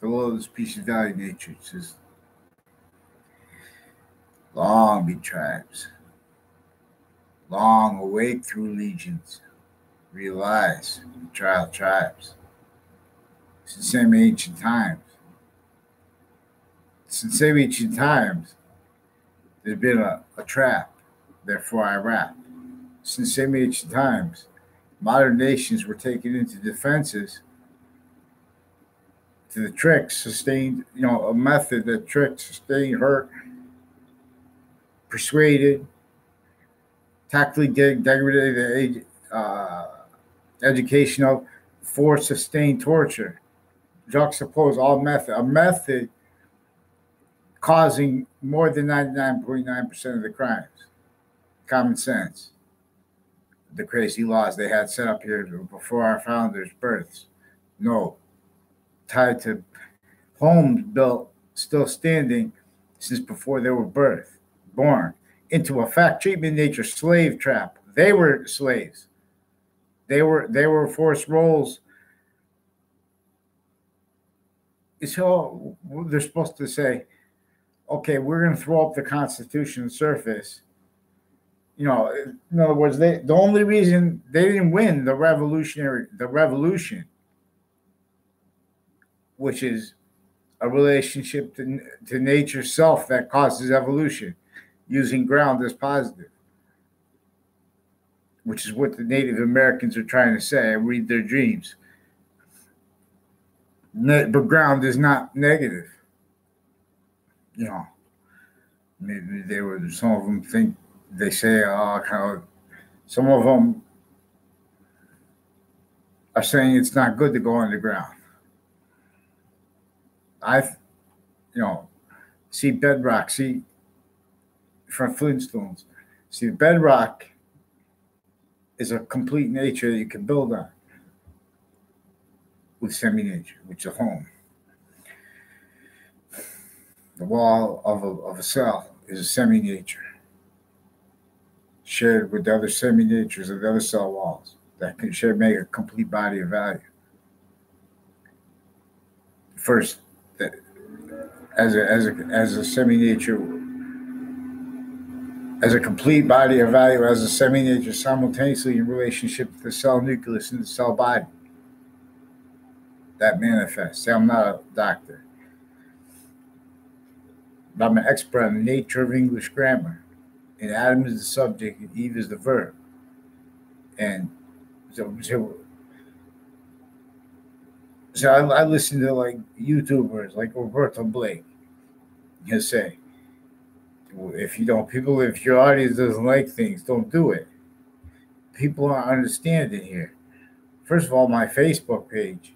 below the species value nature. It says, long be tribes, long awake through legions, realize trial tribes. Since same ancient times. Since same ancient times, there's been a trap, therefore I rap. Since same ancient times, modern nations were taken into defenses to the trick, sustained, a method that tricked, sustained, hurt, persuaded, tactically degraded educational, for sustained torture. Juxtapose all method, a method causing more than 99.9% of the crimes. Common sense. The crazy laws they had set up here before our founders' births. No. Tied to homes built, still standing since before they were born. Into a fact treatment nature slave trap. They were slaves. They were forced roles. So they're supposed to say, okay, we're going to throw up the Constitution surface. In other words, the only reason they didn't win the revolution, which is a relationship to nature's self that causes evolution, using ground as positive, which is what the Native Americans are trying to say. I read their dreams. But ground is not negative. Maybe some of them think, they say, some of them are saying it's not good to go underground. See bedrock, from Flintstones, see bedrock is a complete nature that you can build on with semi-nature, which is a home. The wall of a cell is a semi-nature shared with the other semi-natures of the other cell walls that can make a complete body of value. First, as a semi-nature, as a complete body of value, as a semi-nature simultaneously in relationship to the cell nucleus and the cell body. That manifests. See, I'm not a doctor, but I'm an expert on the nature of English grammar. And Adam is the subject and Eve is the verb. And so I listen to like YouTubers like Roberto Blake. He'll say, if your audience doesn't like things, don't do it. People aren't understanding here. First of all, my Facebook page,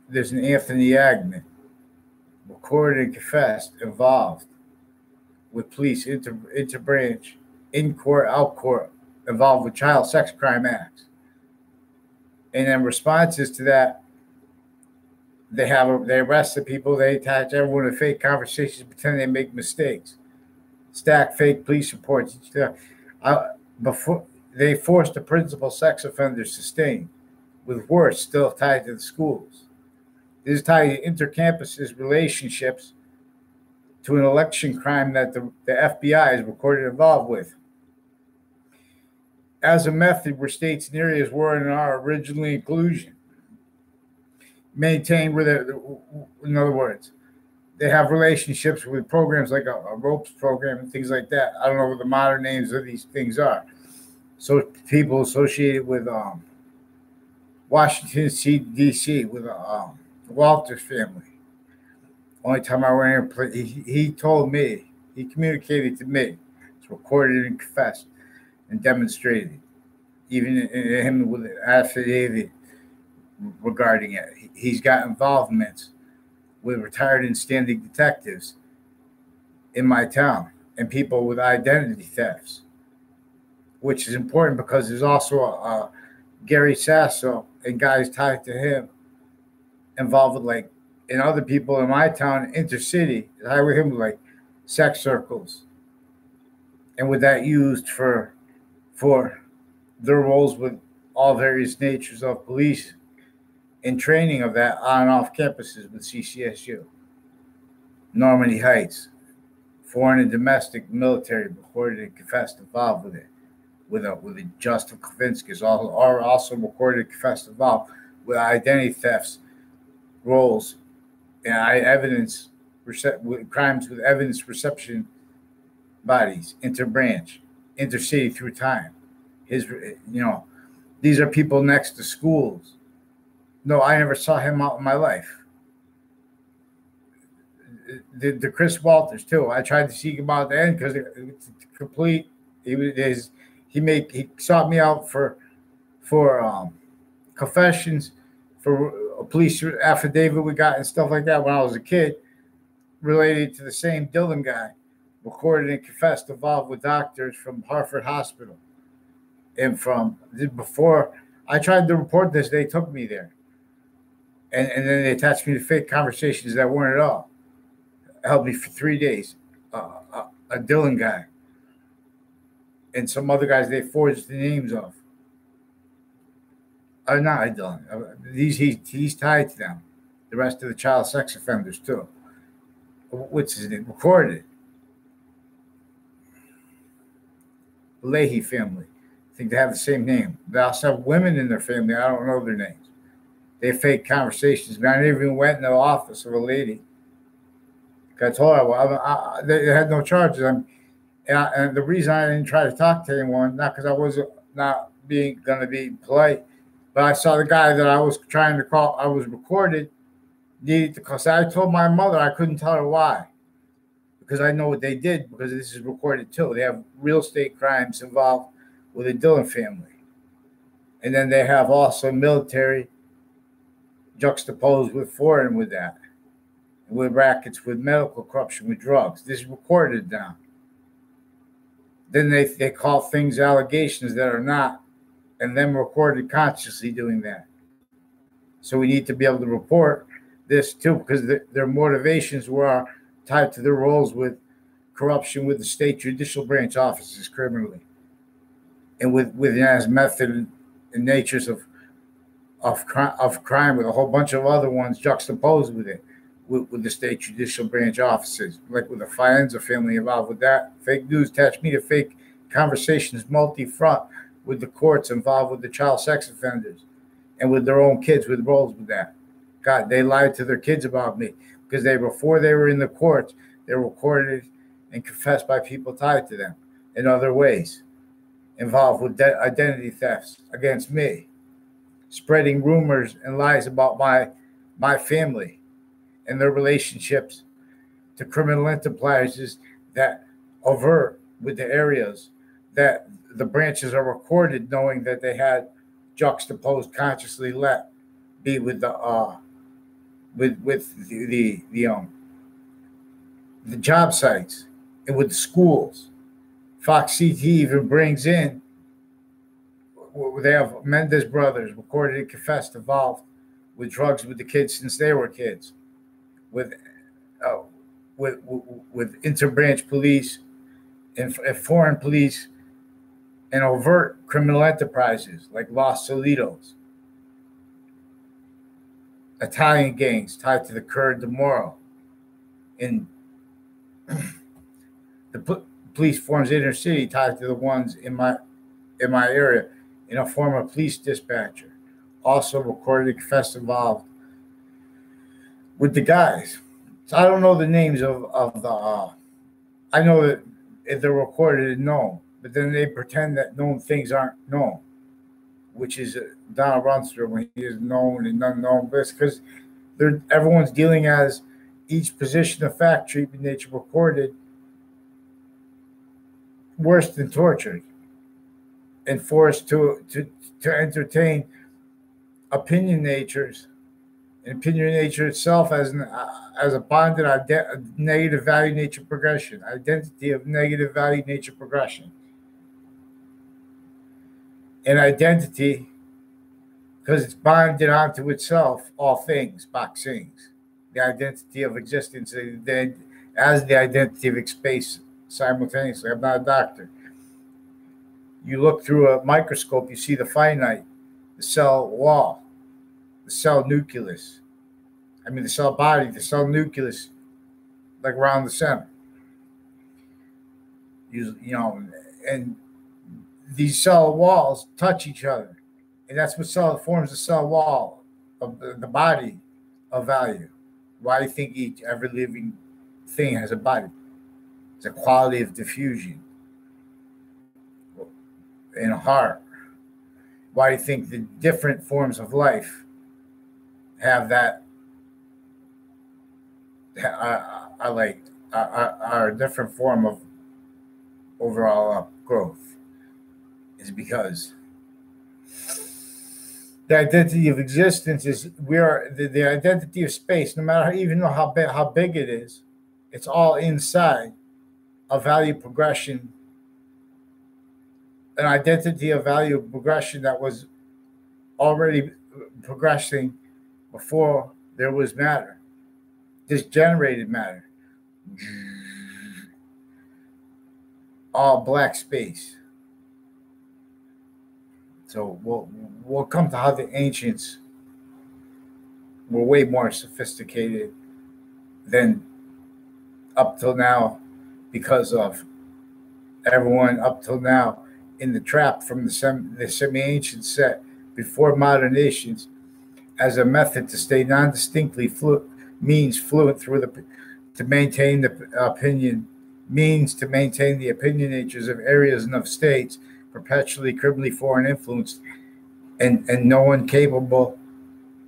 there's an Anthony Agnew, recorded and confessed, involved with police, interbranch, in court, out court, involved with child sex crime acts. And then responses to that, they arrest the people, they attach everyone to fake conversations, pretend they make mistakes, stack fake police reports. Before they forced the principal sex offenders to stay, with worse still tied to the schools. This is tied to intercampuses relationships to an election crime that the FBI is recorded involved with. As a method where states and areas were and are originally inclusion, maintain in other words, they have relationships with programs like a ropes program and things like that. I don't know what the modern names of these things are. So people associated with Washington, D.C., with the Walters family. Only time I went in, he told me, he communicated to me. It's recorded and confessed and demonstrated. Even in him with an affidavit regarding it. He's got involvements with retired and standing detectives in my town and people with identity thefts, which is important because there's also a Gary Sasso and guys tied to him involved with and other people in my town, intercity, tied with him with sex circles, and with that used for their roles with all various natures of police in training of that on and off campuses with CCSU. Normandy Heights, foreign and domestic military recorded and confessed involved with it. With a Justin Kavinsky are also recorded and confessed involved with identity thefts, roles, and evidence with crimes with evidence reception bodies, interbranch, intercity through time. These are people next to schools. No, I never saw him out in my life. The Chris Walters too. I tried to seek him out at the end because it's complete. He sought me out for confessions, for a police affidavit we got and stuff like that when I was a kid, related to the same Dylan guy, recorded and confessed involved with doctors from Hartford Hospital. And from before I tried to report this, they took me there. And then they attached me to fake conversations that weren't at all. Held me for 3 days. A Dylan guy. And some other guys they forged the names of. Not a Dylan. He's tied to them. The rest of the child sex offenders too. What's his name? Recorded. The Lethe family. I think they have the same name. They also have women in their family. I don't know their names. They fake conversations. I never even went in the office of a lady. I told her they had no charges. And the reason I didn't try to talk to anyone, not because I wasn't not being going to be polite, but I saw the guy that I was trying to call. I was recorded. Needed to call. So I told my mother I couldn't tell her why, because I know what they did. Because this is recorded too. They have real estate crimes involved with the Dylan family, and then they have also military juxtaposed with foreign with that, with rackets, with medical corruption, with drugs. This is recorded down. Then they call things allegations that are not, and them recorded consciously doing that. So we need to be able to report this too, because their motivations were tied to their roles with corruption with the state judicial branch offices criminally, and with as method and natures of crime with a whole bunch of other ones juxtaposed with it, with the state judicial branch offices, like with the Fienza family involved with that. Fake news attached me to fake conversations multi-front with the courts involved with the child sex offenders and with their own kids with roles with that. God, they lied to their kids about me because before they were in the courts, they were recorded and confessed by people tied to them in other ways, involved with identity thefts against me, spreading rumors and lies about my family and their relationships to criminal enterprises that overt with the areas that the branches are recorded, knowing that they had juxtaposed consciously let be with the the job sites and with the schools. Fox CT even brings in, they have Mendez brothers recorded and confessed involved with drugs with the kids since they were kids, with interbranch police and foreign police and overt criminal enterprises like Los Solitos, Italian gangs tied to the Kurd Demoro, and the police forms inner city tied to the ones in my area, in a former police dispatcher, also recorded and confessed involved with the guys. So I don't know the names of the. I know that if they're recorded and known, but then they pretend that known things aren't known, which is Donald Rumsfeld when he is known and unknown. But it's because everyone's dealing as each position of fact, treatment, nature recorded, worse than tortured, and forced to entertain opinion natures, and opinion nature itself as a bonded negative value nature progression, identity of negative value nature progression, and identity because it's bonded onto itself all things, boxings, the identity of existence as the identity of space simultaneously. I'm not a doctor. You look through a microscope, you see the finite, the cell wall. the cell nucleus. I mean, the cell body, the cell nucleus, like around the center. And these cell walls touch each other, and that's what forms the cell wall of the body of value. Why do you think every living thing has a body? It's a quality of diffusion in a heart. Why do you think the different forms of life have that? Are a different form of overall growth? Is because the identity of existence is the identity of space. No matter even though how big it is, it's all inside a value progression, an identity of value progression that was already progressing before there was matter. This generated matter. All black space. So we'll come to how the ancients were way more sophisticated than up till now, because of everyone up till now in the trap from the semi-ancient set before modern nations as a method to stay non-distinctly fluent through to maintain the opinion means to maintain the opinion natures of areas and of states perpetually criminally foreign influenced, and no one capable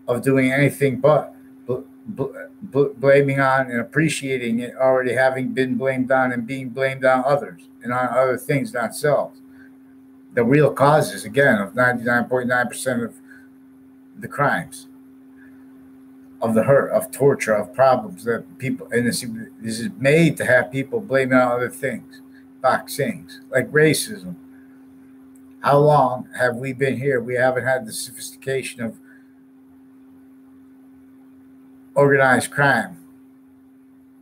of doing anything but blaming on and appreciating it already having been blamed on and being blamed on others and on other things, not selves. The real causes, again, of 99.9% of the crimes, of the hurt, of torture, of problems that people, and this is made to have people blaming on other things, things like racism. How long have we been here? We haven't had the sophistication of organized crime,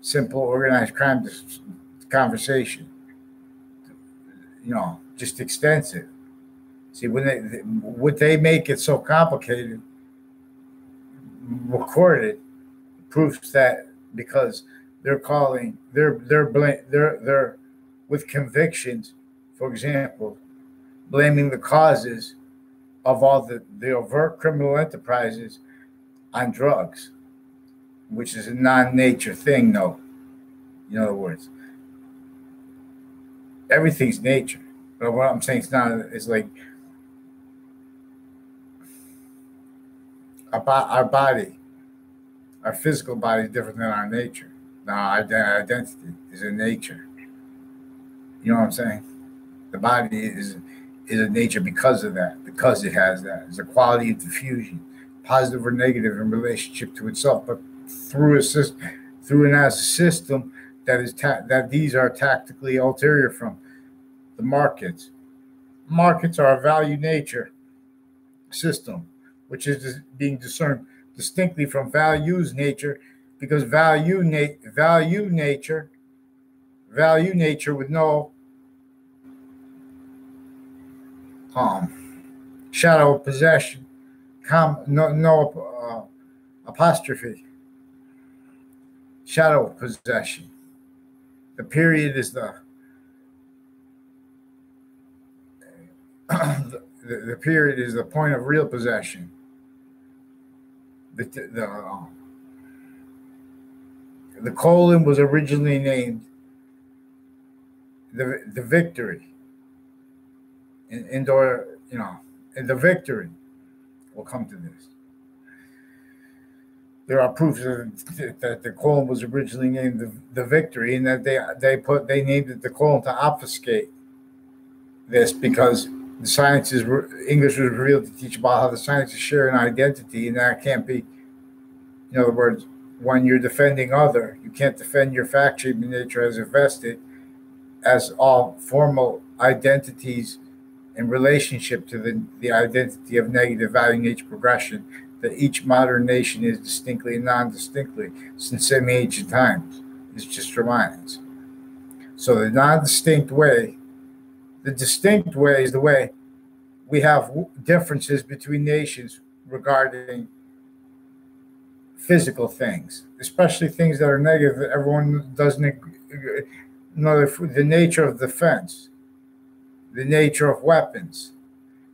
simple organized crime conversation, just extensive. See, would they make it so complicated, recorded, proves that because they're with convictions, for example, blaming the causes of all the overt criminal enterprises on drugs, which is a non-nature thing, though. In other words, everything's nature. But what I'm saying is like our body, our physical body is different than our nature. Now, our identity is a nature. You know what I'm saying? The body is a nature because of that, because it has that. It's a quality of diffusion, positive or negative in relationship to itself, but through and as a system that is that these are tactically ulterior from the markets. Markets are a value nature system, which is being discerned distinctly from values nature, because value nature with no shadow of possession, no apostrophe, shadow of possession. The period is the period is the point of real possession. The colon was originally named the victory. In the victory. We'll come to this. There are proofs that the colon was originally named the victory, and that they named it the colon to obfuscate this, because the sciences English was revealed to teach about how the sciences share an identity, and that can't be. In other words, when you're defending other, you can't defend your fact treatment nature as invested as all formal identities in relationship to the identity of negative value nature progression that each modern nation is distinctly and non-distinctly since semi-ancient times. It just reminds. So the non-distinct way, the distinct way is the way we have differences between nations regarding physical things, especially things that are negative that everyone doesn't know. The nature of defense, the nature of weapons,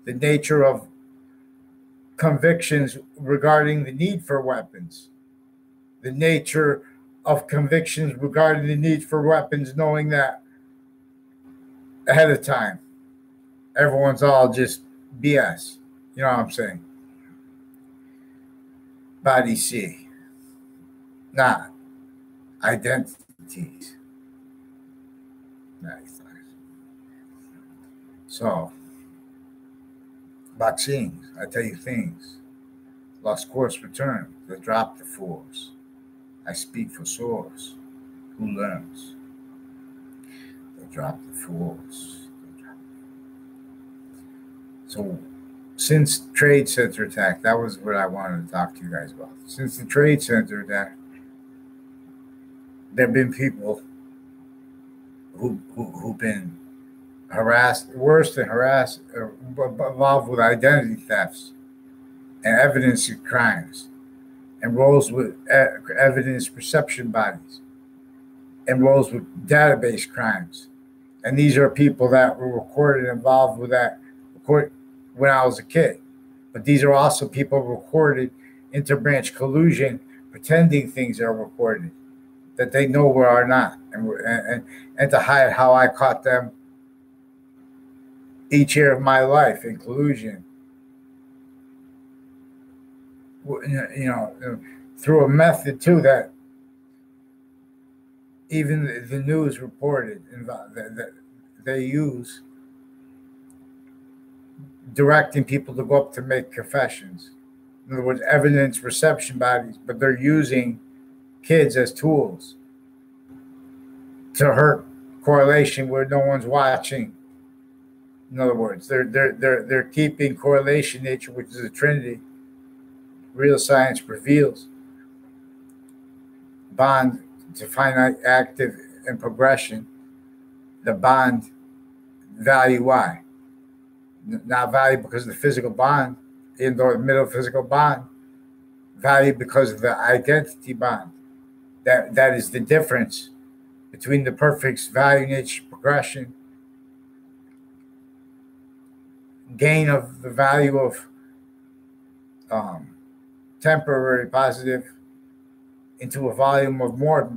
the nature of convictions regarding the need for weapons, the nature of convictions regarding the need for weapons, knowing that ahead of time. Everyone's all just BS. You know what I'm saying? Body C, not identities. Nice. So, vaccines, I tell you things. Lost course return, they drop the force. I speak for source. Who learns? They drop the force. So, since Trade Center attack, that was what I wanted to talk to you guys about. Since the Trade Center attack, there have been people who've been harassed, worse than harassed, involved with identity thefts and evidence of crimes, and roles with evidence perception bodies, and roles with database crimes. And these are people that were recorded involved with that when I was a kid. But these are also people recorded interbranch collusion, pretending things are recorded that they know where are not, and to hide how I caught them each year of my life in collusion. You know, through a method too that even the news reported that they use, directing people to go up to make confessions. In other words, evidence reception bodies, but they're using kids as tools to hurt correlation where no one's watching. In other words, they're keeping correlation nature, which is a trinity. Real science reveals bond to finite, active, and progression. The bond value Y, not value because of the physical bond, even though the middle physical bond, value because of the identity bond. That is the difference between the perfect value nature progression, gain of the value of temporary positive into a volume of more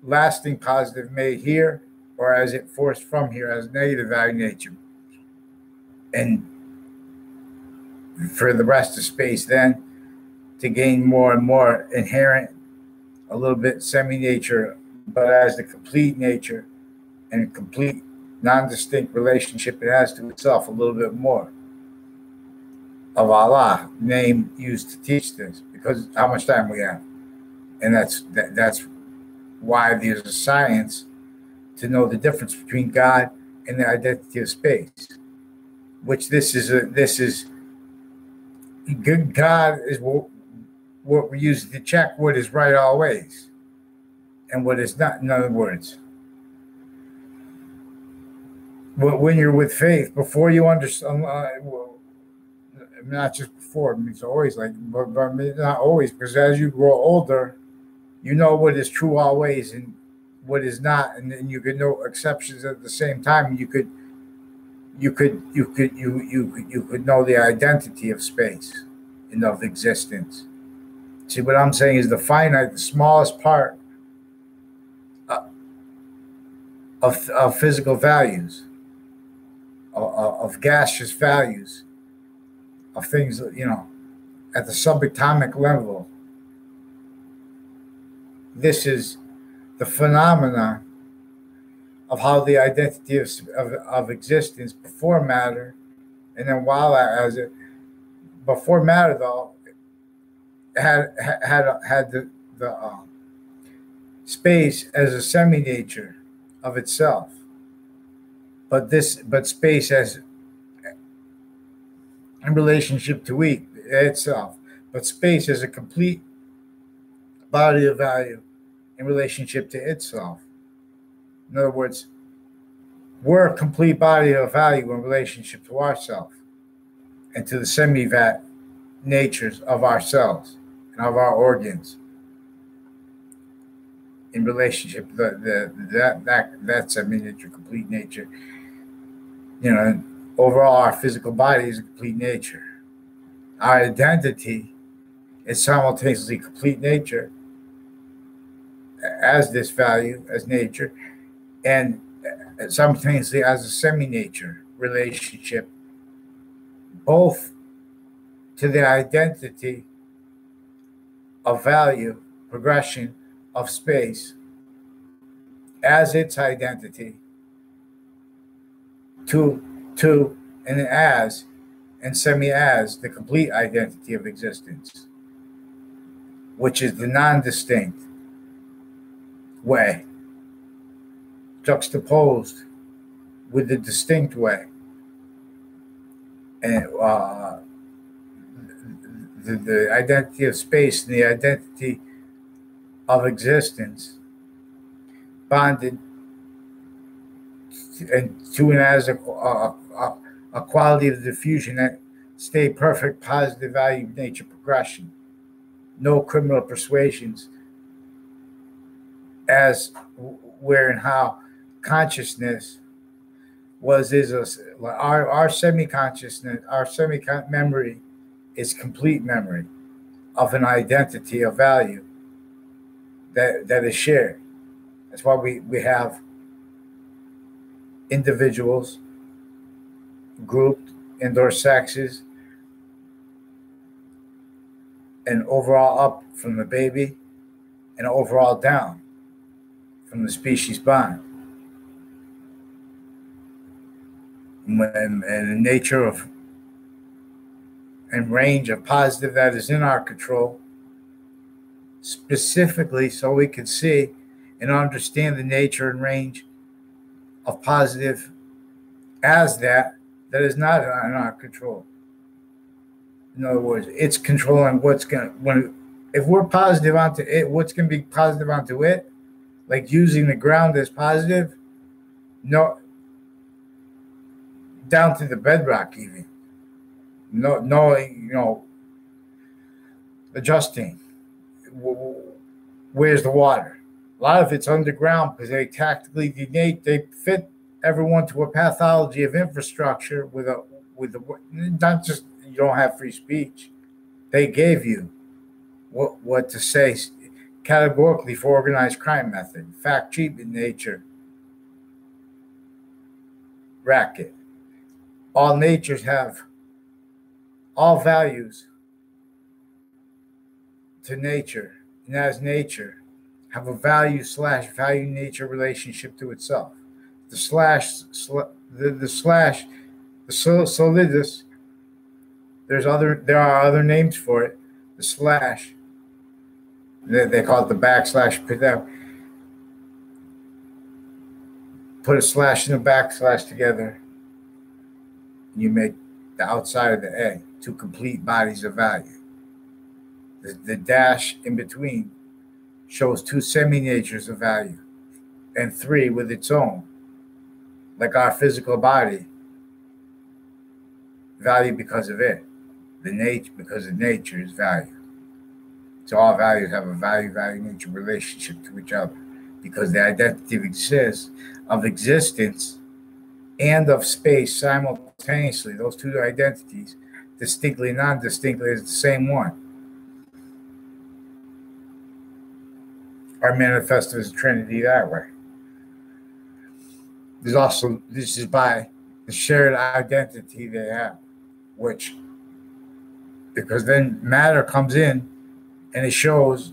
lasting positive made here, or as it forced from here as negative value nature. And for the rest of space then to gain more and more inherent, a little bit semi-nature, but as the complete nature and a complete non-distinct relationship it has to itself, a little bit more of Allah, name used to teach this, because how much time we have. And that's why there's a science to know the difference between God and the identity of space, which this is good. God is what we use to check what is right always and what is not. In other words, when you're with faith, before you understand, not just before, I mean, it's always like, but not always, because as you grow older, you know what is true always and what is not, and then you could know exceptions at the same time. You could know the identity of space and of existence. See, what I'm saying is the finite, the smallest part of physical values, of gaseous values, of things, at the subatomic level. This is the phenomena of how the identity of existence before matter, and then while as it before matter though had the space as a semi-nature of itself, but space as in relationship to itself, but space as a complete body of value in relationship to itself. In other words, we're a complete body of value in relationship to ourselves and to the semi-vat natures of ourselves and of our organs in relationship to that's a miniature complete nature. Overall, our physical body is a complete nature. Our identity is simultaneously complete nature as this value, as nature, and simultaneously as a semi-nature relationship, both to the identity of value, progression of space, as its identity, to and semi-as the complete identity of existence, which is the non-distinct way, juxtaposed with the distinct way. And the identity of space and the identity of existence bonded to and as a quality of diffusion that stay perfect, positive value nature progression. No criminal persuasions as where and how consciousness our semi-consciousness, our semi-memory is complete memory of an identity of value that is shared. That's why we have individuals grouped indoor sexes and overall up from the baby and overall down from the species bond. And the nature of and range of positive that is in our control, specifically so we can see and understand the nature and range of positive as that is not in our control. In other words, it's controlling if we're positive onto it, what's going to be positive onto it, like using the ground as positive, no, down to the bedrock even. No, adjusting. Where's the water? A lot of it's underground because they tactically they fit everyone to a pathology of infrastructure with not just you don't have free speech. They gave you what to say categorically for organized crime method, fact treatment nature, racket. All natures have all values to nature, and as nature have a value/value nature relationship to itself. The solidus. There are other names for it. The slash. They call it the backslash. Put a slash and a backslash together, and you make the outside of the A, two complete bodies of value. The dash in between shows two semi-natures of value, and three with its own, like our physical body, value because of it. The nature, because of nature, is value. So all values have a value nature relationship to each other, because the identity of existence and of space simultaneously, those two identities, distinctly and non-distinctly, is the same one, are manifested as a trinity that way. This is by the shared identity they have, because then matter comes in and it shows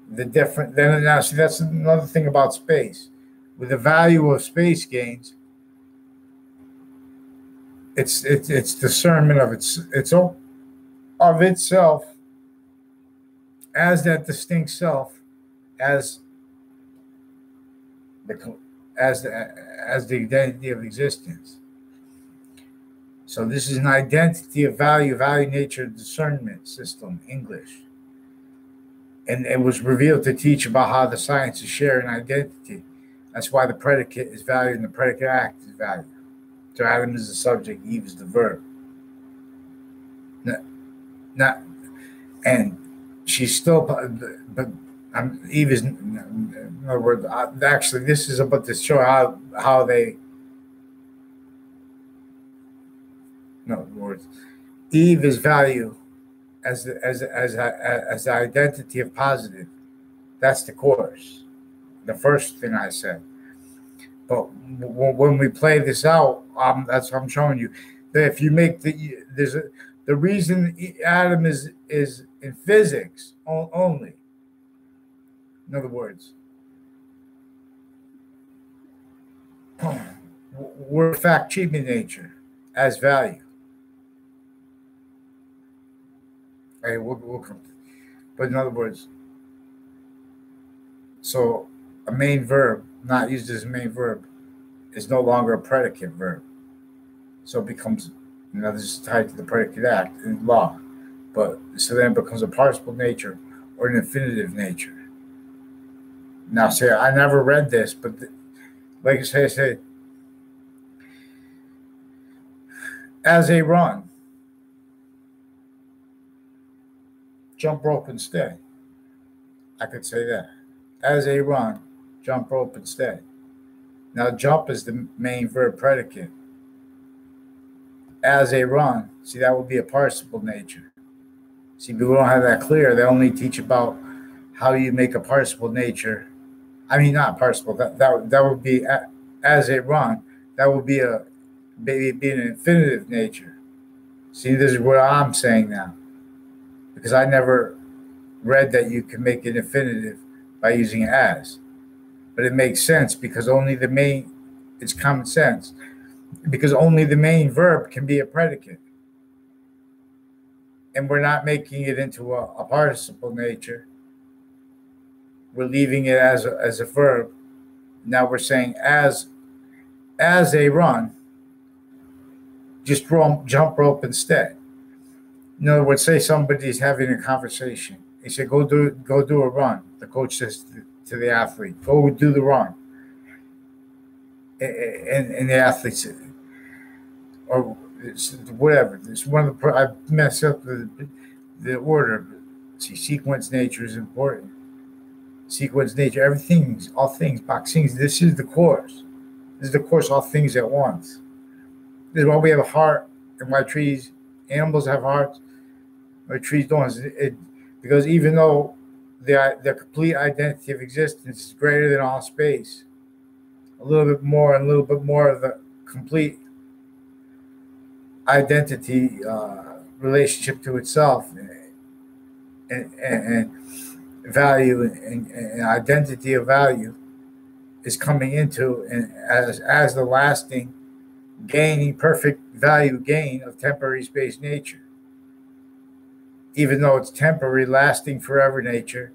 the different. Then now, see, that's another thing about space. With the value of space gains, it's discernment of itself as that distinct self, as the identity of existence. So this is an identity of value nature discernment system, English. And it was revealed to teach about how the sciences share an identity. That's why the predicate is value and the predicate act is value. So Adam is the subject, Eve is the verb. Not and she's still, but Eve is, in other words, actually, this is about to show how they, in other words, Eve is value as the identity of positive. That's the course. The first thing I said. But when we play this out, that's what I'm showing you. That if you make the reason Adam is in physics only. In other words, we're fact treatment nature as value. Okay, we'll come. But in other words, so a main verb not used as a main verb is no longer a predicate verb. So it becomes, this is tied to the predicate act in law. But so then it becomes a participle nature or an infinitive nature. Now, say I never read this, but like I say, as a run, jump rope and stay. I could say that. As a run, jump rope and stay. Now, jump is the main verb predicate. As a run, see, that would be a participle nature. See, but we don't have that clear. They only teach about how you make a participle nature. I mean, not participle. That would be as a run. That would be an infinitive nature. See, this is what I'm saying now, because I never read that you can make an infinitive by using as, but it makes sense because only the main. It's common sense because only the main verb can be a predicate. And we're not making it into a participle nature. We're leaving it as a verb. Now we're saying as a run, just jump rope and stay. In other words, say somebody's having a conversation. They say, go do a run. The coach says to the athlete, go do the run. And the athlete says, or whatever. It's one of the, I mess up the order. See, sequence nature is important. Sequence nature, all things, boxing. This is the course. This is the course, all things at once. This is why we have a heart and why animals have hearts, why trees don't. Because even though the complete identity of existence is greater than all space, a little bit more of the complete identity relationship to itself and value and identity of value is coming into and as the lasting gaining perfect value gain of temporary space nature. Even though it's temporary, lasting forever nature,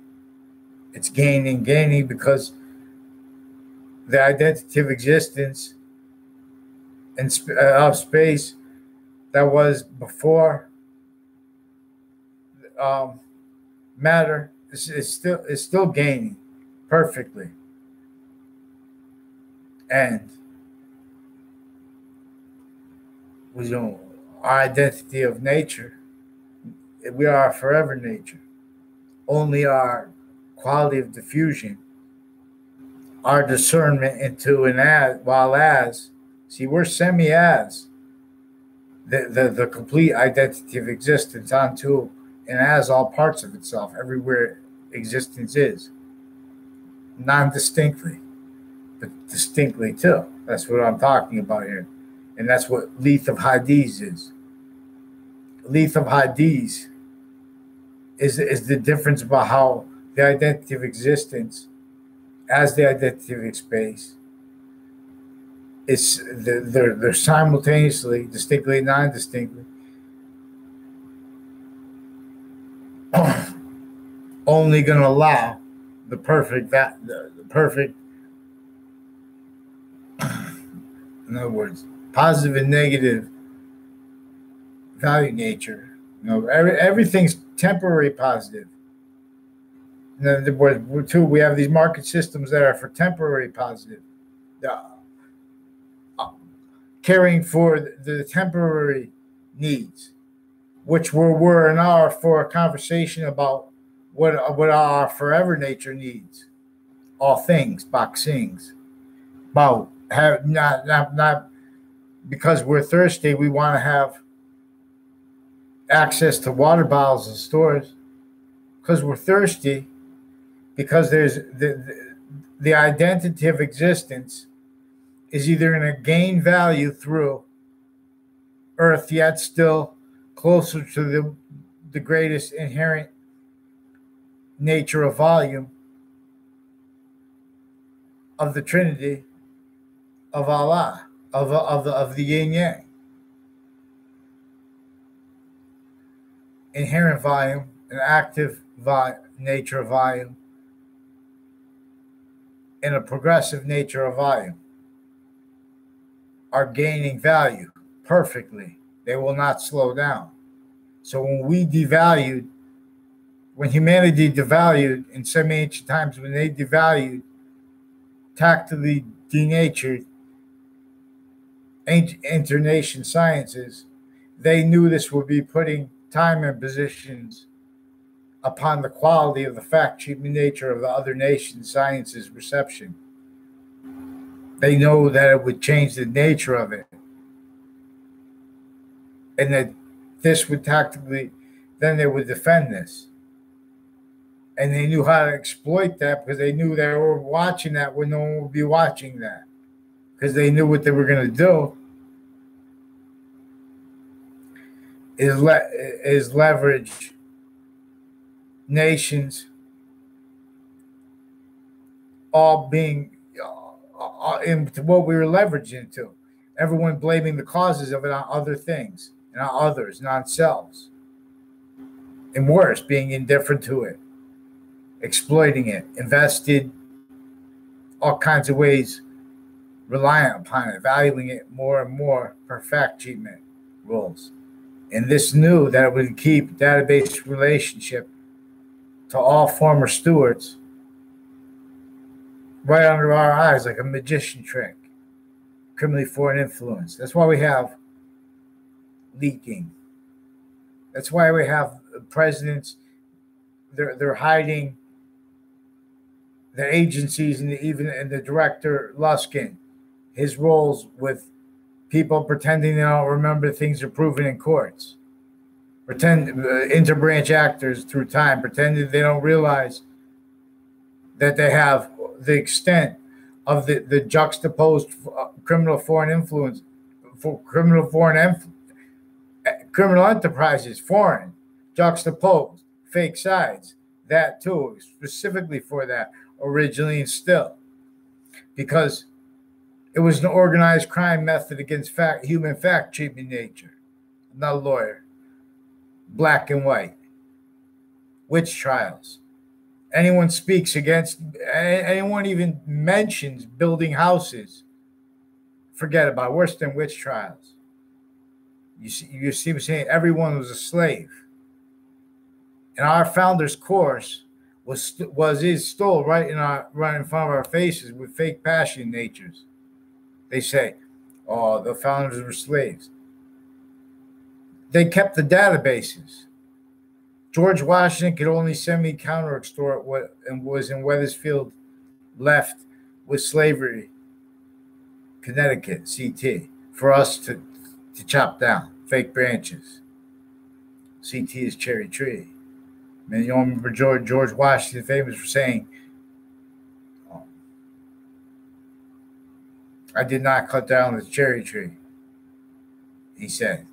it's gaining because the identity of existence and of space that was before matter is still gaining perfectly, and our identity of nature, we are forever nature. Only our quality of diffusion, our discernment into an as, see, we're semi-as, the complete identity of existence onto and as all parts of itself, everywhere existence is. Non-distinctly, but distinctly too. That's what I'm talking about here. And that's what Lethe of Hades is. Lethe of Hades is the difference about how the identity of existence as the identity of space is they're simultaneously, distinctly and non-distinctly, only going to allow the perfect, in other words, positive and negative value nature. Everything's temporary positive. In other words, too, we have these market systems that are for temporary positive, caring for the temporary needs. which were and are for a conversation about what our forever nature needs. All things, boxings. About have not because we're thirsty, we want to have access to water bottles and stores because we're thirsty, because there's the identity of existence is either going to gain value through earth, yet still closer to the greatest inherent nature of volume of the Trinity of Allah, of the yin yang, inherent volume, an active nature of volume, and a progressive nature of volume are gaining value perfectly. They will not slow down. So when humanity devalued in some ancient times, when they devalued, tactically denatured internation sciences, they knew this would be putting time and positions upon the quality of the fact-treatment nature of the other nations' sciences reception. They know that it would change the nature of it, and that this would tactically, then they would defend this. And they knew how to exploit that because they knew they were watching that when no one would be watching that, because they knew what they were going to do is leverage nations all being into what we were leveraging to. Everyone blaming the causes of it on other things and on others, not selves. And worse, being indifferent to it, exploiting it, invested all kinds of ways, reliant upon it, valuing it more and more per fact treatment rules. And this knew that it would keep database relationship to all former stewards right under our eyes like a magician trick, criminally foreign influence. That's why we have leaking. That's why we have presidents. They're hiding the agencies and the director Luskin, his roles with people pretending they don't remember things are proven in courts. Pretend interbranch actors through time, pretending they don't realize that they have the extent of the juxtaposed criminal foreign influence, for criminal enterprises, foreign, juxtaposed, fake sides. That too, specifically for that, originally and still, because it was an organized crime method against human fact treatment nature. I'm not a lawyer. Black and white. Witch trials. Anyone speaks against, anyone even mentions building houses, forget about it. Worse than witch trials. You see me saying everyone was a slave. And our founders' course is still right in front of our faces with fake passion natures. They say, oh, the founders were slaves. They kept the databases. George Washington could only semi-counter-extort what and was in Wethersfield left with slavery, Connecticut, CT, for us to chop down fake branches. CT is cherry tree. I mean, you remember George Washington famous for saying, I did not cut down the cherry tree. He said.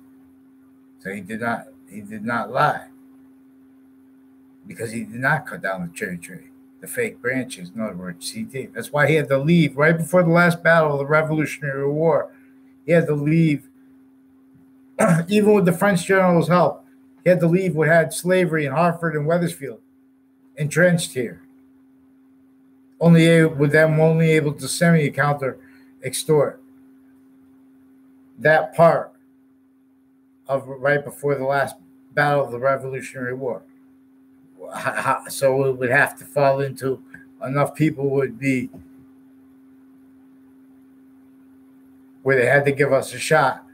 So he did not lie. Because he did not cut down the cherry tree, the fake branches, in other words, CT. That's why he had to leave right before the last battle of the Revolutionary War. He had to leave, even with the French general's help. He had to leave what had slavery in Hartford and Wethersfield, entrenched here. Only able to semi-counter extort that part of right before the last battle of the Revolutionary War. So it would have to fall into enough people would be where they had to give us a shot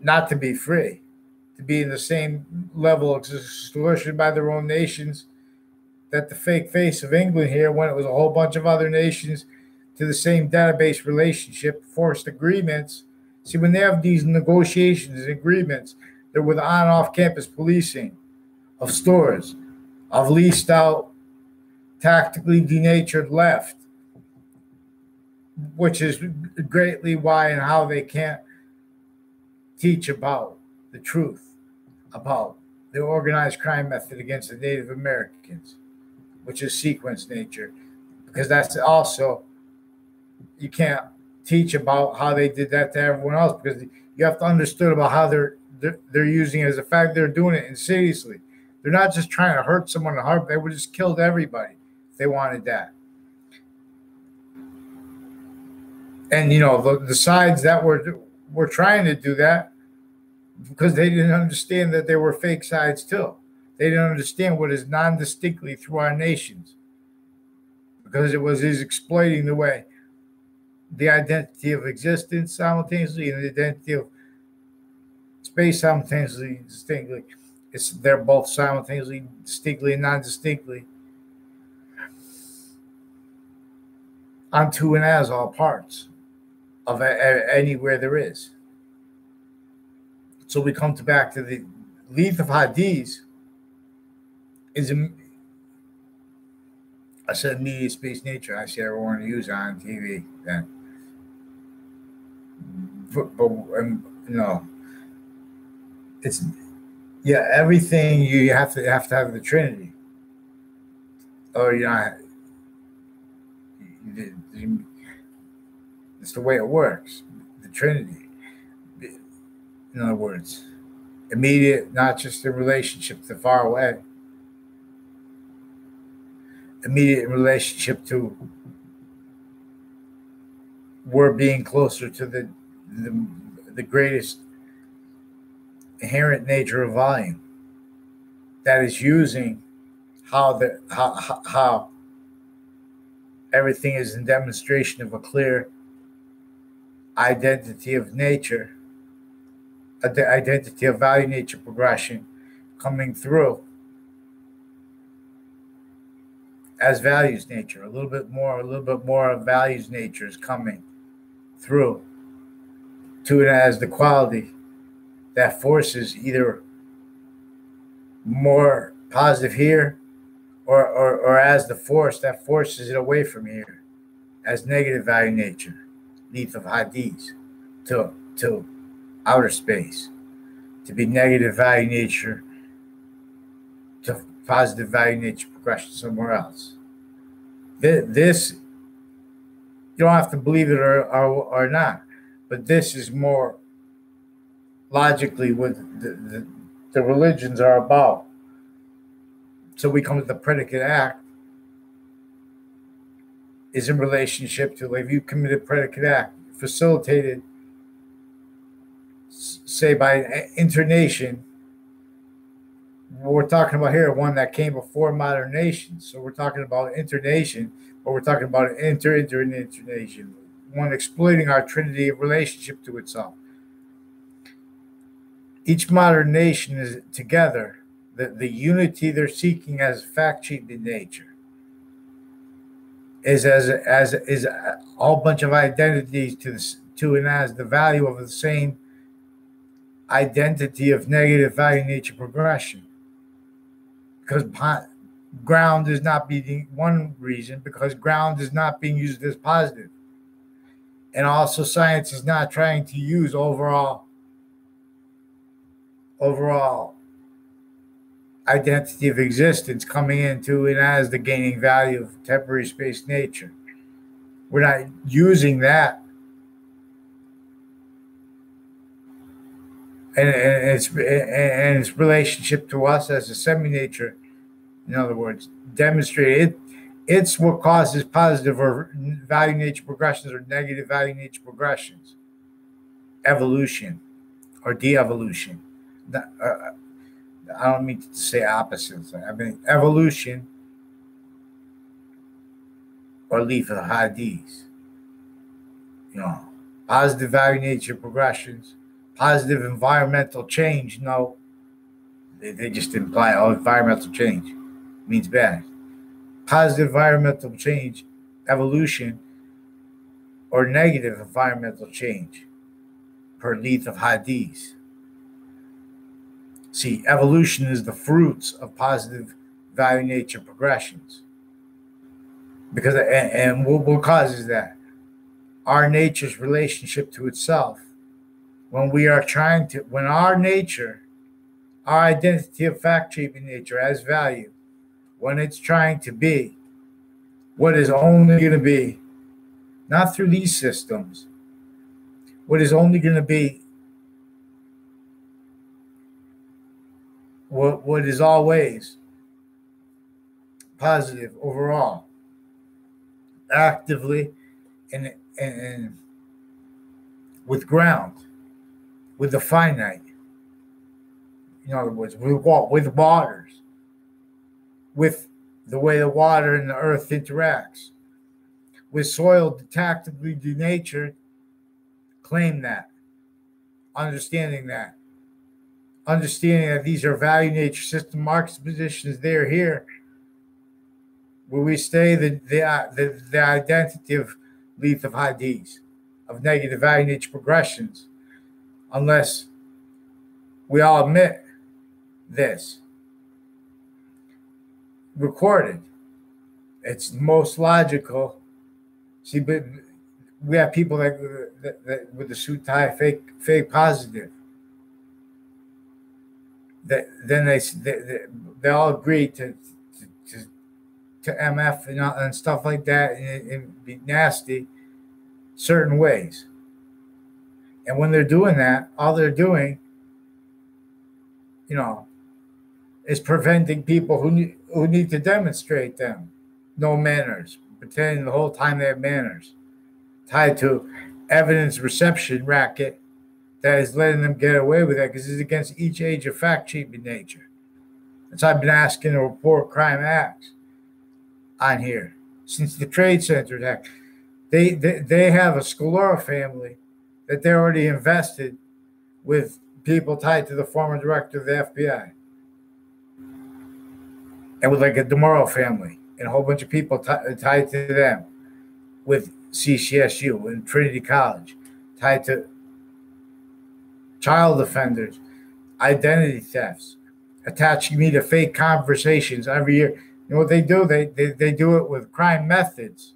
not to be free. to be in the same level of extortion by their own nations that the fake face of England here, when it was a whole bunch of other nations to the same database relationship, forced agreements. See, when they have these negotiations and agreements, they're with on and off campus policing of stores, of leased out, tactically denatured left, which is greatly why and how they can't teach about the truth about the organized crime method against the Native Americans, which is sequence nature, because that's also, you can't teach about how they did that to everyone else, because you have to understand about how they're using it as a fact. They're doing it insidiously. They're not just trying to hurt someone to harm. They would just killed everybody if they wanted that. And the sides that were trying to do that, because they didn't understand that they were fake sides too. They didn't understand what is non-distinctly through our nations, because is exploiting the identity of existence simultaneously and the identity of space simultaneously, distinctly. They're both simultaneously, distinctly and non-distinctly, onto and as all parts of anywhere there is. So we come back to the Lethe of Hades. I said media space nature. I said I want to use it on TV then. But it's everything you have to have the Trinity, or it's the way it works. The Trinity, in other words, immediate, not just in relationship to far away, immediate in relationship to we're being closer to the greatest inherent nature of volume, that is using how everything is in demonstration of a clear identity of nature, the identity of value nature progression coming through as values nature. A little bit more of values nature is coming through to it as the quality that forces either more positive here, or as the force that forces it away from here as negative value nature, Lethe of Hades, to outer space, to be negative value nature to positive value nature progression somewhere else. This, you don't have to believe it or not, but this is more logically what the religions are about. So we come to the predicate act is in relationship to, like, if you commit a predicate act facilitated, say, by internation. What we're talking about here, one that came before modern nations. So we're talking about internation, but we're talking about internation, one exploiting our trinity of relationship to itself. Each modern nation is together. The unity they're seeking as fact sheet in nature is a whole bunch of identities to and as the value of the same identity of negative value nature progression. Because ground is not being one reason, because ground is not being used as positive. And also science is not trying to use overall identity of existence coming into and as the gaining value of temporary space nature. We're not using that. And its relationship to us as a semi-nature, in other words, demonstrated. It's what causes positive or value nature progressions or negative value nature progressions. Evolution or de-evolution. I don't mean to say opposites. I mean evolution or Lethe of Hades. Positive value nature progressions, positive environmental change. They just imply, oh, environmental change means bad. Positive environmental change, evolution, or negative environmental change, per Lethe of Hades. See, evolution is the fruits of positive value nature progressions. Because and what causes that? Our nature's relationship to itself. When our nature, our identity of fact treatment nature has value, when it's trying to be what is only going to be, not through these systems, what is only going to be what is always positive overall, actively and with ground, with the finite. In other words, with waters, with the way the water and the earth interacts, with soil detactably denatured. Claim that, understanding that these are value nature system marks positions. They're here where we stay the identity of Lethe of Hades, of negative value nature progressions, unless we all admit this. Recorded. It's most logical. See, but we have people that with the suit tie fake positive. That then they all agree to MF and stuff like that and be nasty certain ways. And when they're doing that, all they're doing, is preventing people who need to demonstrate them no manners, pretending the whole time they have manners, tied to evidence reception racket that is letting them get away with that because it's against each age of fact treatment nature. That's why I've been asking to report crime acts on here since the Trade Center attack. They have a Scalora family that they're already invested with people tied to the former director of the FBI. And with like a DeMoro family and a whole bunch of people tied to them with CCSU and Trinity College, tied to child offenders, identity thefts, attaching me to fake conversations every year. You know what they do? They do it with crime methods,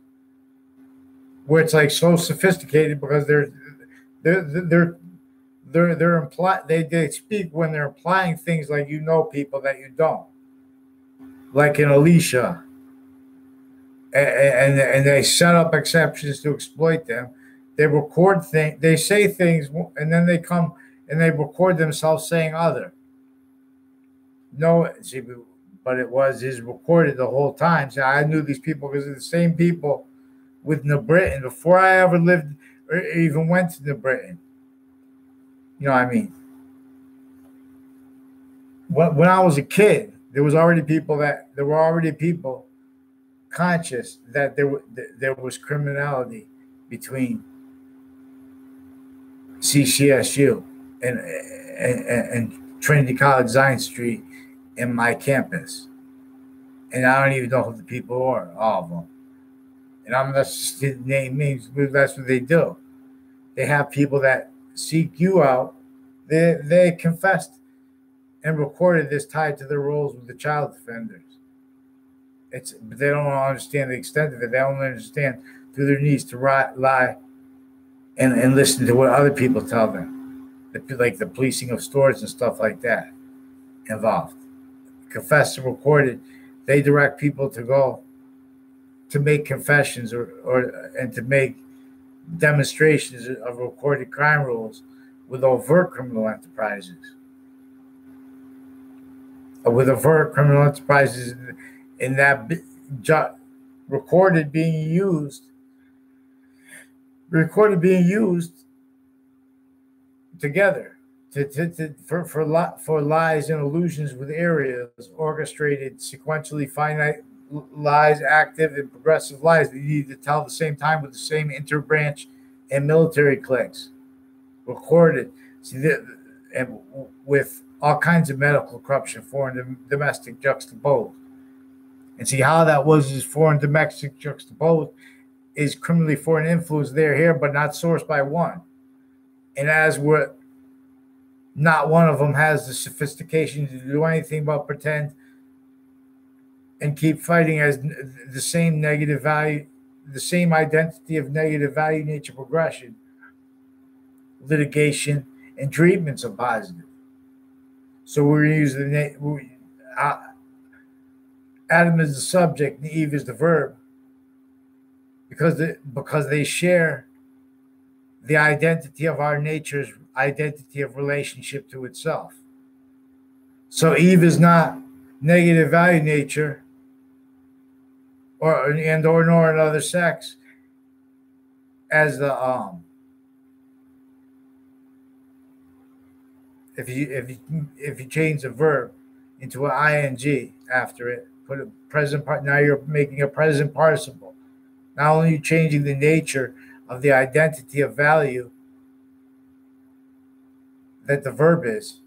where it's like so sophisticated because they speak when they're implying things like people that you don't, like in Alicia, and they set up exceptions to exploit them. They record things, they say things, and then they come and they record themselves saying other. No, see, but is recorded the whole time. So I knew these people because they're the same people with New Britain before I ever lived or even went to New Britain. You know what I mean? When I was a kid, there were already people conscious that there was criminality between CCSU and Trinity College, Zion Street, and my campus. And I don't even know who the people are, all of them. And I'm not just name names, but that's what they do. They have people that seek you out. They confessed and recorded this tied to their roles with the child offenders. But they don't understand the extent of it. They don't understand through their needs to lie and listen to what other people tell them, like the policing of stores and stuff like that involved. Confessed and recorded. They direct people to go to make confessions and to make demonstrations of recorded crime rules with overt criminal enterprises. With overt criminal enterprises in that recorded being used together for lies and illusions with areas orchestrated sequentially finite lies, active and progressive lies that you need to tell at the same time with the same interbranch and military cliques recorded. See, and with all kinds of medical corruption, foreign and domestic juxtaposed. And see how that was is foreign domestic juxtaposed is criminally foreign influence there here, but not sourced by one. And as we're not one of them has the sophistication to do anything but pretend and keep fighting as the same negative value, the same identity of negative value nature progression, litigation, and treatments of positive. So we're going to use Adam is the subject and Eve is the verb because they share the identity of our nature's identity of relationship to itself. So Eve is not negative value nature or nor another sex as the if you change the verb into an ing after it, put a present part. Now you're making a present participle. Not only are you changing the nature of the identity of value that the verb is,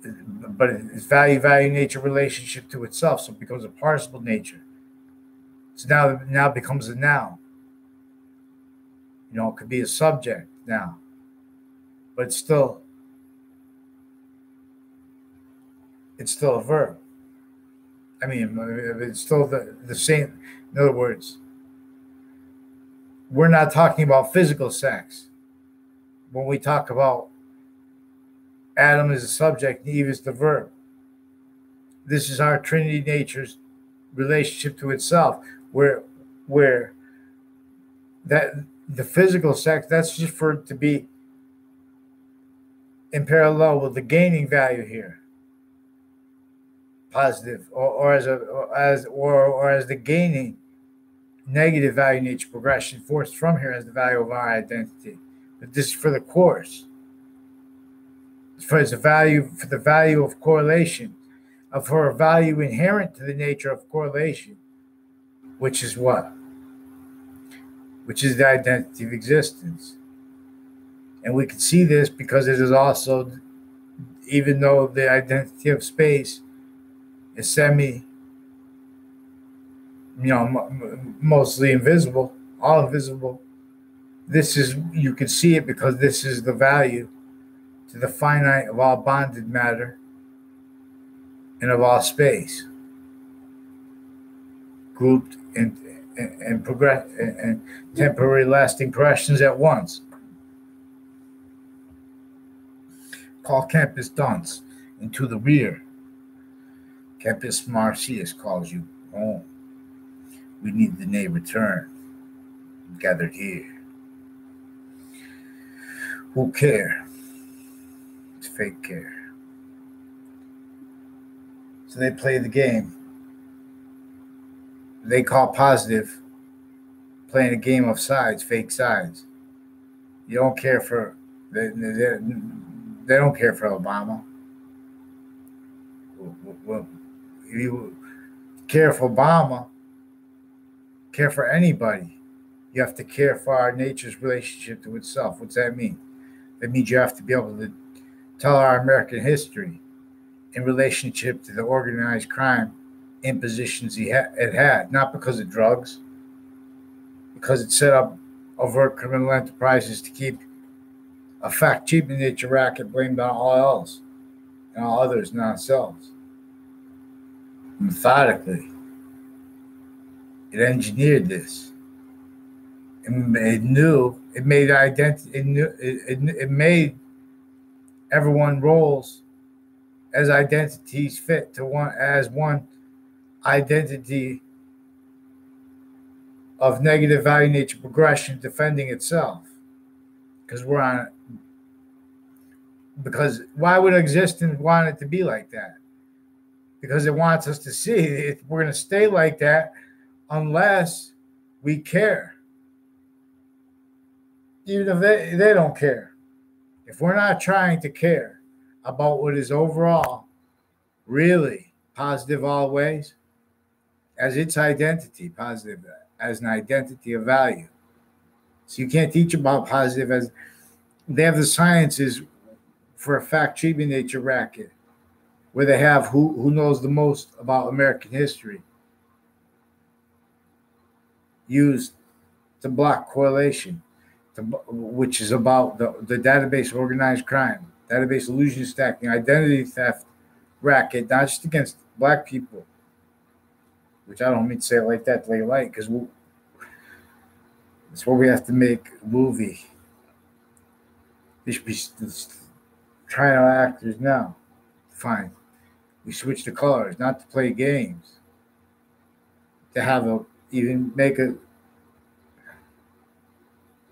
but it's value nature relationship to itself, so it becomes a participle nature. So now it becomes a noun. It could be a subject now, but it's still a verb. I mean, it's still the same. In other words, we're not talking about physical sex when we talk about Adam is the subject and Eve is the verb. This is our Trinity nature's relationship to itself, where that the physical sex, that's just for it to be in parallel with the gaining value here, positive, or as the gaining negative value nature progression forced from here as the value of our identity. But this is for the course. For the value of correlation, for a value inherent to the nature of correlation, which is what? Which is the identity of existence. And we can see this because it is also, even though the identity of space is mostly invisible, all invisible, you can see it because this is the value to the finite of all bonded matter and of all space, grouped and progress and temporary lasting progressions at once. Call Campus Dunce into the rear. Campus Marcius calls you home. We need the nay return gathered here. Who care? It's fake care. So they play the game. They call positive playing a game of sides, fake sides. You don't care for they don't care for Obama. Well, if you care for Obama, care for anybody, you have to care for our nature's relationship to itself. What's that mean? That means you have to be able to tell our American history in relationship to the organized crime impositions it had, not because of drugs, because it set up overt criminal enterprises to keep a fact cheap in nature racket blamed on all else and all others, not ourselves. Methodically, it engineered this. It knew it made identity. It made everyone roles as identities fit to one identity of negative value nature progression defending itself. Because why would existence want it to be like that? Because it wants us to see it. We're going to stay like that unless we care. Even if they don't care. If we're not trying to care about what is overall really positive always, as its identity, positive as an identity of value. So you can't teach about positive as they have the sciences for a fact treatment nature racket where they have who knows the most about American history used to block correlation, which is about the database organized crime, database illusion stacking, identity theft racket, not just against black people, which I don't mean to say it like that to lay light, because that's where we have to make a movie. There should be trial actors now. Fine. We switch the colors, not to play games. To have even make a,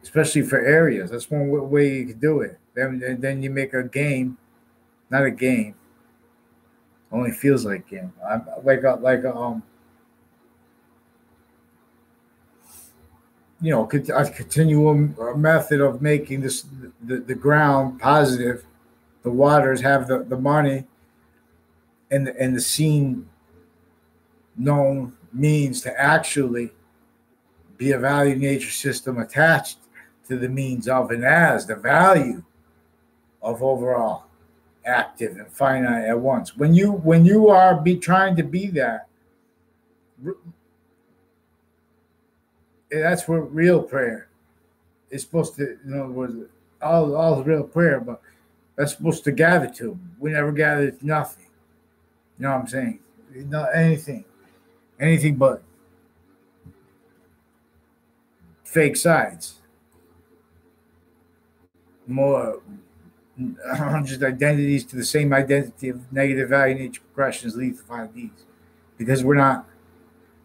especially for areas. That's one way you could do it. Then you make a game, not a game. Only feels like game. Like a a continuum method of making the ground positive. The waters have the money, and the scene known means to actually be a value nature system attached to the means of and as the value of overall active and finite at once. When you are trying to be that, that's what real prayer is supposed to. In other words, all real prayer, but that's supposed to gather to. We never gathered to nothing. You know what I'm saying? Not anything but fake sides. More just identities to the same identity of negative value nature progressions, Lethe of Hades. Because we're not,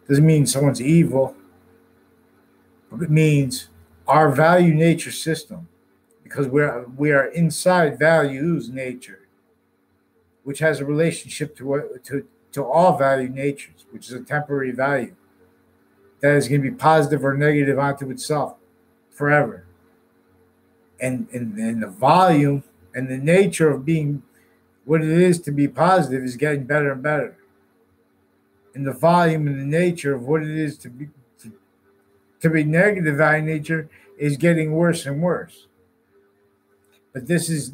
doesn't mean someone's evil, but it means our value nature system, because we are inside values nature, which has a relationship to all value natures, which is a temporary value that is going to be positive or negative onto itself forever. And the volume and the nature of being what it is to be positive is getting better and better. And the volume and the nature of what it is to be negative value nature is getting worse and worse. But this is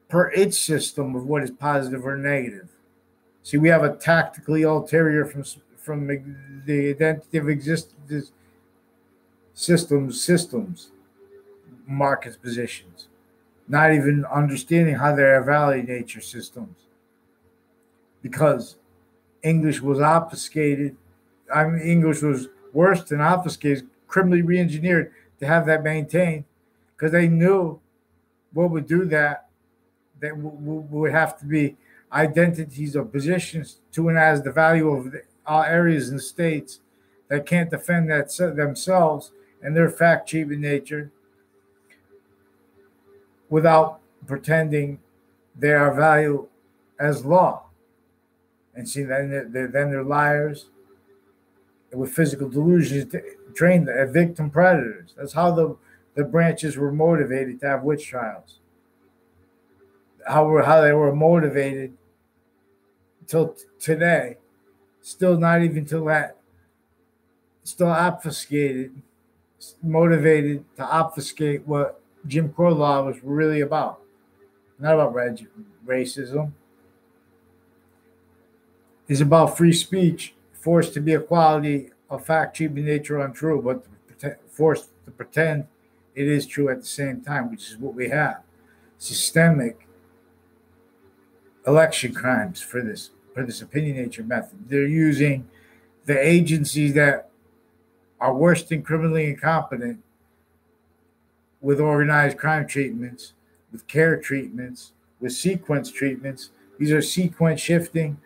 per its system of what is positive or negative. See, we have a tactically ulterior from the identity of existence systems, markets, positions, not even understanding how they are value nature systems, because English was obfuscated. I mean, English was worse than obfuscated, criminally re-engineered to have that maintained, because they knew what would do that. That would have to be identities of positions to and as the value of all areas and states that can't defend that themselves and their fact treatment nature without pretending they are value as law. And see, then they're liars with physical delusions trained as victim predators. That's how the branches were motivated to have witch trials. How they were motivated till today, still not even till that, still obfuscated, motivated to obfuscate what Jim Crow law was really about. Not about racism. It's about free speech, forced to be a quality of fact, treatment, nature untrue, but forced to pretend it is true at the same time, which is what we have. Systemic election crimes for this opinion nature method. They're using the agencies that are worse than criminally incompetent with organized crime treatments, with care treatments, with sequence treatments. These are sequence shifting,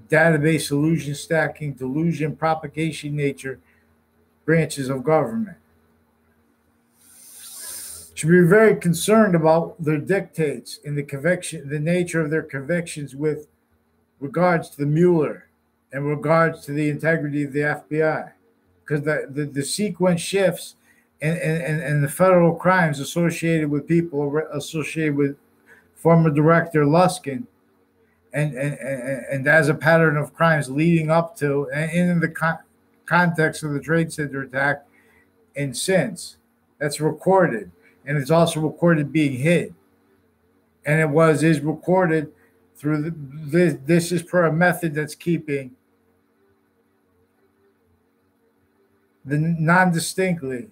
database illusion stacking, delusion propagation nature branches of government. Should be very concerned about their dictates in the nature of their convictions with regards to the Mueller and regards to the integrity of the FBI, because the sequence shifts and the federal crimes associated with people associated with former director Luskin, and as a pattern of crimes leading up to and in the context of the Trade Center attack and since, that's recorded. And it's also recorded being hid. and is recorded through this is per a method that's keeping the non-distinctly,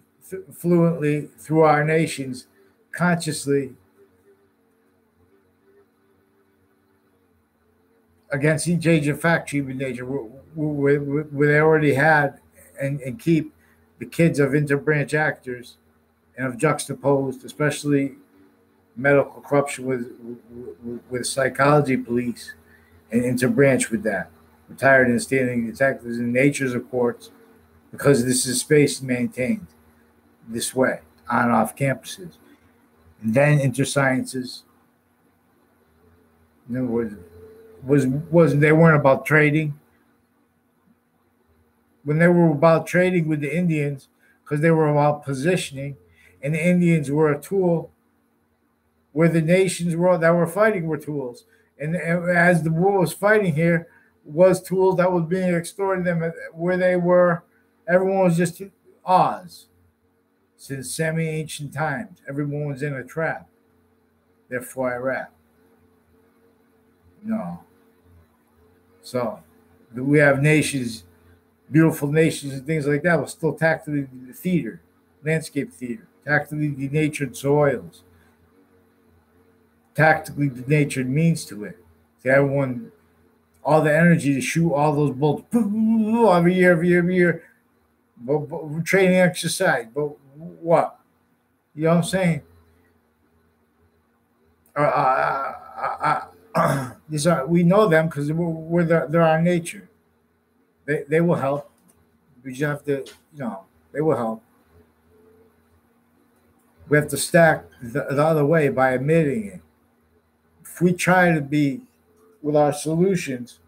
fluently through our nations, consciously against each age of fact treatment nature, where they already had and keep the kids of interbranch actors and of juxtaposed, especially medical corruption with psychology police and interbranch with that. Retired and standing detectives in natures of courts because this is space maintained this way on and off campuses. And then intersciences, in other words, was they weren't about trading. When they were about trading with the Indians, because they were about positioning, and the Indians were a tool where the nations were that were fighting were tools. And as the war was fighting here, was tools that was being extorted them where they were. Everyone was just Oz. Since semi-ancient times, everyone was in a trap. Therefore, I rap. No. So we have nations, beautiful nations and things like that, but still tactically theater, landscape theater, tactically denatured soils, tactically denatured means to it. To everyone, all the energy to shoot all those bolts every year, but training exercise. But what? You know what I'm saying? These are we know them because they're our nature. They will help. We just have to, they will help. We have to stack the other way by admitting it. If we try to be with our solutions,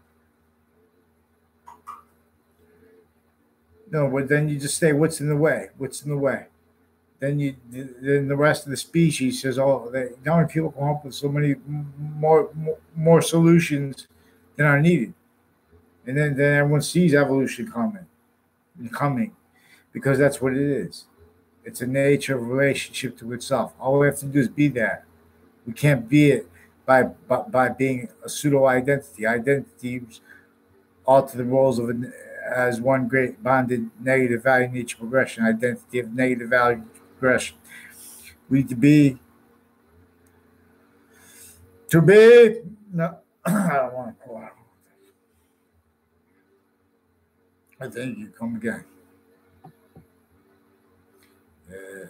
no, but then you just say, "What's in the way? What's in the way?" Then the rest of the species says, "Oh, now when people come up with so many more solutions than are needed," and then everyone sees evolution coming, because that's what it is. It's a nature of relationship to itself. All we have to do is be that. We can't be it by being a pseudo identity. Identities alter the roles of as one great bonded negative value nature progression. Identity of negative value progression. We need to be. No, I don't want to call out. I think you come again. Yeah.